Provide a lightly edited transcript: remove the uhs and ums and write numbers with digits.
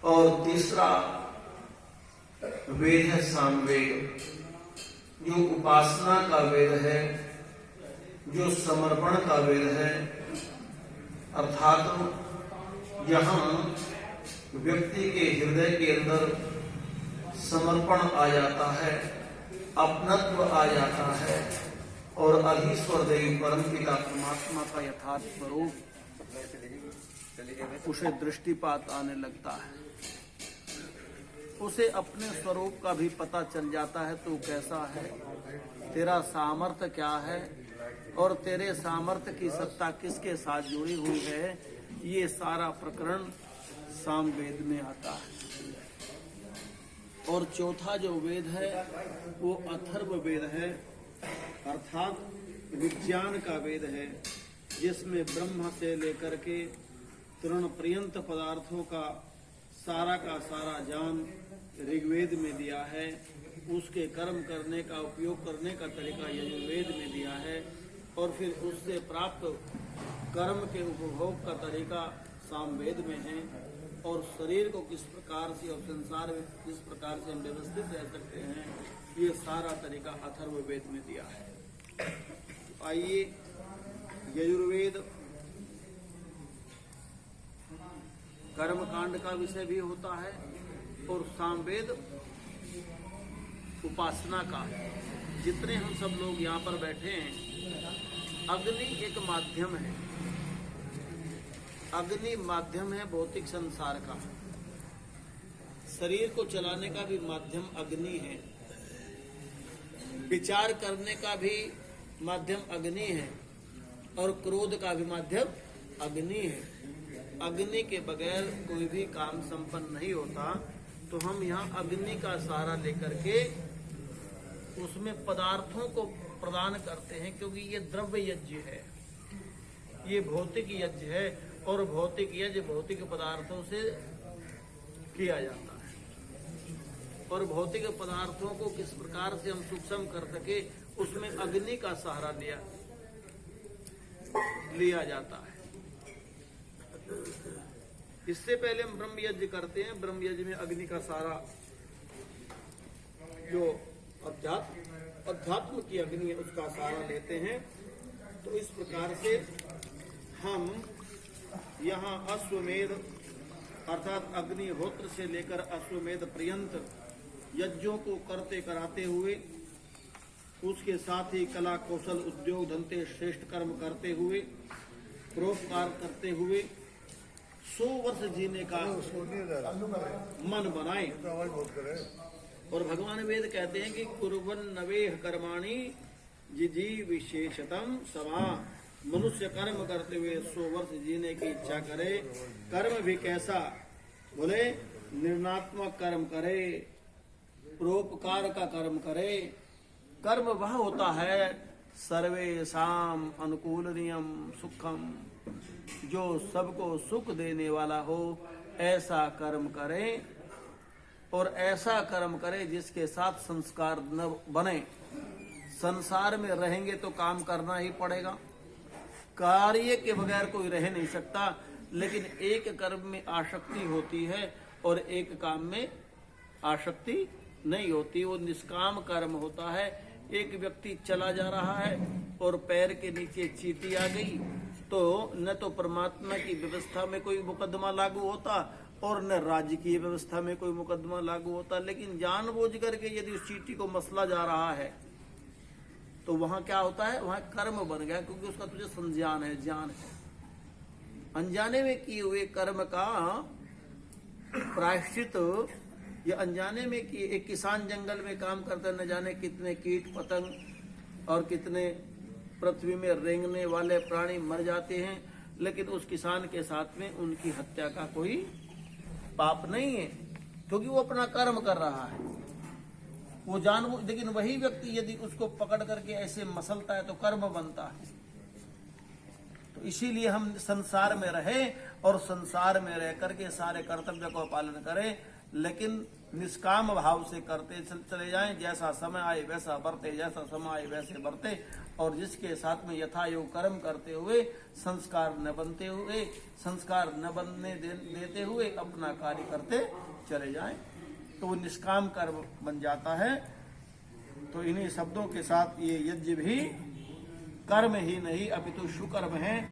और तीसरा वेद है सामवेद, जो उपासना का वेद है, जो समर्पण का वेद है। अर्थात यहाँ व्यक्ति के हृदय के अंदर समर्पण आ जाता है, अपनत्व आ जाता है और अधीश्वर देवी परम पिता परमात्मा का यथार्थ स्वरूप उसे दृष्टिपात आने लगता है। उसे अपने स्वरूप का भी पता चल जाता है, तू कैसा है, तेरा सामर्थ्य क्या है और तेरे सामर्थ्य की सत्ता किसके साथ जुड़ी हुई है। ये सारा प्रकरण सामवेद में आता है। और चौथा जो वेद है वो अथर्व वेद है, अर्थात विज्ञान का वेद है, जिसमें ब्रह्म से लेकर के तृण पर्यंत पदार्थों का सारा ज्ञान ऋग्वेद में दिया है। उसके कर्म करने का, उपयोग करने का तरीका यजुर्वेद में दिया है और फिर उससे प्राप्त कर्म के उपभोग का तरीका सामवेद में है। और शरीर को किस प्रकार से और संसार में किस प्रकार से हम व्यवस्थित रह सकते हैं, ये सारा तरीका अथर्ववेद में दिया है। आइए, यजुर्वेद कर्मकांड का विषय भी होता है और सामवेद उपासना का। जितने हम सब लोग यहाँ पर बैठे हैं, अग्नि एक माध्यम है, अग्नि माध्यम है भौतिक संसार का। शरीर को चलाने का भी माध्यम अग्नि है, विचार करने का भी माध्यम अग्नि है और क्रोध का भी माध्यम अग्नि है। अग्नि के बगैर कोई भी काम संपन्न नहीं होता। तो हम यहाँ अग्नि का सहारा लेकर के उसमें पदार्थों को प्रदान करते हैं, क्योंकि ये द्रव्य यज्ञ है, ये भौतिक यज्ञ है और भौतिक यज्ञ भौतिक पदार्थों से किया जाता है। और भौतिक पदार्थों को किस प्रकार से हम सूक्ष्म कर सके, उसमें अग्नि का सहारा लिया जाता है। इससे पहले हम ब्रह्म यज्ञ करते हैं। ब्रह्म यज्ञ में अग्नि का सहारा जो अध्यात्म की अग्नि है उसका सहारा लेते हैं। तो इस प्रकार से हम यहाँ अश्वमेध अर्थात अग्निहोत्र से लेकर अश्वमेध पर्यंत यज्ञों को करते कराते हुए, उसके साथ ही कला कौशल उद्योग धंधे श्रेष्ठ कर्म करते हुए, परोपकार करते हुए 100 वर्ष जीने का मन बनाए। और भगवान वेद कहते हैं कि कुर्वन् नवेह कर्माणि जिजी विशेषतम समा। मनुष्य कर्म करते हुए 100 वर्ष जीने की इच्छा करे। कर्म भी कैसा? बोले निर्णात्मक कर्म करे, परोपकार का कर्म करे। कर्म वह होता है सर्वेषाम अनुकूलनीयम सुखम, जो सबको सुख देने वाला हो, ऐसा कर्म करें। और ऐसा कर्म करें जिसके साथ संस्कार न बने। संसार में रहेंगे तो काम करना ही पड़ेगा, कार्य के बगैर कोई रह नहीं सकता। लेकिन एक कर्म में आसक्ति होती है और एक काम में आसक्ति नहीं होती, वो निष्काम कर्म होता है। एक व्यक्ति चला जा रहा है और पैर के नीचे चींटी आ गई, तो न तो परमात्मा की व्यवस्था में कोई मुकदमा लागू होता और न राज्य की व्यवस्था में कोई मुकदमा लागू होता। लेकिन जानबूझ करके यदि उस चींटी को मसला जा रहा है तो वहां क्या होता है, वहां कर्म बन गया, क्योंकि उसका तुझे संज्ञान है, ज्ञान है। अनजाने में किए हुए कर्म का प्रायश्चित या अनजाने में किए। एक किसान जंगल में काम करता, न जाने कितने कीट पतंग और कितने पृथ्वी में रेंगने वाले प्राणी मर जाते हैं, लेकिन उस किसान के साथ में उनकी हत्या का कोई पाप नहीं है, क्योंकि वो अपना कर्म कर रहा है, वो जानबूझ। लेकिन वही व्यक्ति यदि उसको पकड़ करके ऐसे मसलता है तो कर्म बनता है। तो इसीलिए हम संसार में रहें और संसार में रह करके सारे कर्तव्य को पालन करें। लेकिन निष्काम भाव से करते चले जाएं। जैसा समय आए वैसा बरते, जैसा समय आए वैसे बरते, और जिसके साथ में यथा योग कर्म करते हुए संस्कार न बनते हुए, संस्कार न बनने देते हुए अपना कार्य करते चले जाएं, तो वो निष्काम कर्म बन जाता है। तो इन्हीं शब्दों के साथ ये यज्ञ भी कर्म ही नहीं अपितु सुकर्म है।